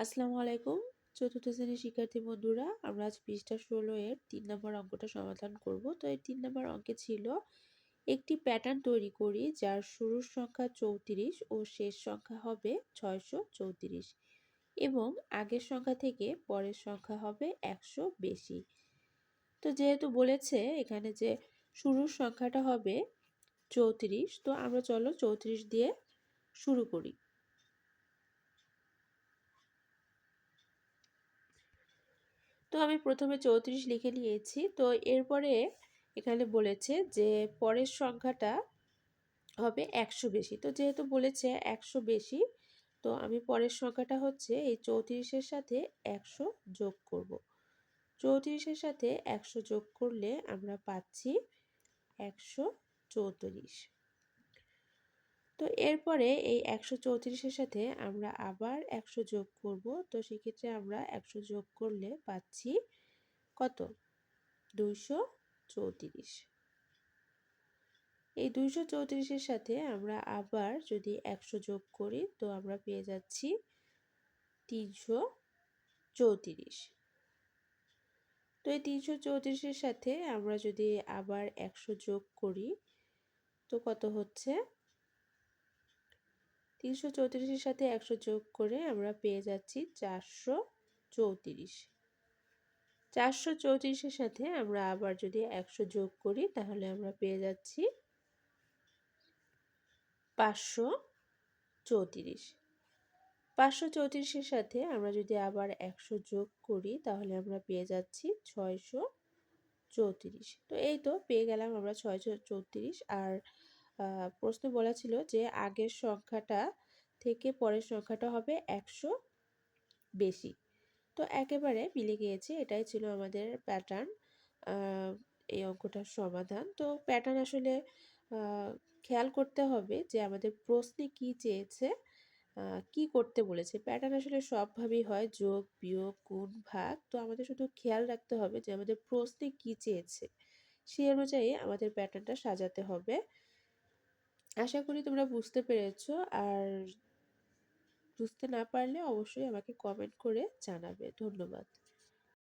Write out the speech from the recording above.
আসসালামু আলাইকুম। চতুর্থ শ্রেণীর শিক্ষার্থী বন্ধুরা, আমরা আজ পৃষ্ঠা ১৬ এর ৩ নম্বর অঙ্কটা সমাধান করব। তো এই ৩ নম্বর অঙ্কে ছিল একটি প্যাটার্ন তৈরি করি যার শুরুর সংখ্যা ৩৪ ও শেষ সংখ্যা হবে ৬৩৪ এবং আগের সংখ্যা থেকে পরের সংখ্যা হবে ১০০ বেশি। তো যেহেতু বলেছে এখানে যে শুরুর সংখ্যাটা হবে ৩৪, তো আমরা চলো ৩৪ দিয়ে শুরু করি। তো আমি প্রথমে ৩৪ লিখে নিয়েছি। তো এরপরে এখানে বলেছে যে পরের সংখ্যাটা হবে ১০০ বেশি। তো যেহেতু বলেছে ১০০ বেশি, তো আমি পরের সংখ্যাটা হচ্ছে এই ৩৪-এর সাথে ১০০ যোগ করব। ৩৪-এর সাথে ১০০ যোগ করলে আমরা পাচ্ছি ১৩৪। তো এরপরে এই ১৩৪-এর সাথে আমরা আবার ১০০ যোগ করব। তো সেক্ষেত্রে আমরা ১০০ যোগ করলে পাচ্ছি কত? ২৩৪। এই ২৩৪-এর সাথে আমরা আবার যদি ১০০ যোগ করি, তো আমরা পেয়ে যাচ্ছি ৩৩৪। তো এই ৩৩৪-এর সাথে আমরা যদি আবার ১০০ যোগ করি, তো কত হচ্ছে? ৩৩৪-এর সাথে ১০০ যোগ করে আমরা পেয়ে যাচ্ছি ৪৩৪। ৪৩৪-এর সাথে আমরা আবার যদি ১০০ যোগ করি, তাহলে আমরা পেয়ে যাচ্ছি ৫৩৪। ৫৩৪-এর সাথে আমরা যদি আবার ১০০ যোগ করি, তাহলে আমরা পেয়ে যাচ্ছি ৬৩৪। তো এই তো পেয়ে গেলাম আমরা ৬৩৪। আর প্রশ্নে বলা ছিল যে আগের সংখ্যাটা থেকে পরের সংখ্যাটা হবে ১০০ বেশি। তো একেবারে মিলে গিয়েছে। এটাই ছিল আমাদের প্যাটার্ন, এই অঙ্কটার সমাধান। তো প্যাটার্ন আসলে খেয়াল করতে হবে যে আমাদের প্রশ্নে কি চেয়েছে, কি করতে বলেছে। প্যাটার্ন আসলে সবভাবেই হয়, যোগ, বিয়োগ, গুণ, ভাগ। তো আমাদের শুধু খেয়াল রাখতে হবে যে আমাদের প্রশ্নে কি চেয়েছে, সেই অনুযায়ী আমাদের প্যাটার্নটা সাজাতে হবে। আশা করি তোমরা বুঝতে পেরেছো। আর বুঝতে না পারলে অবশ্যই আমাকে কমেন্ট করে জানাবে। ধন্যবাদ।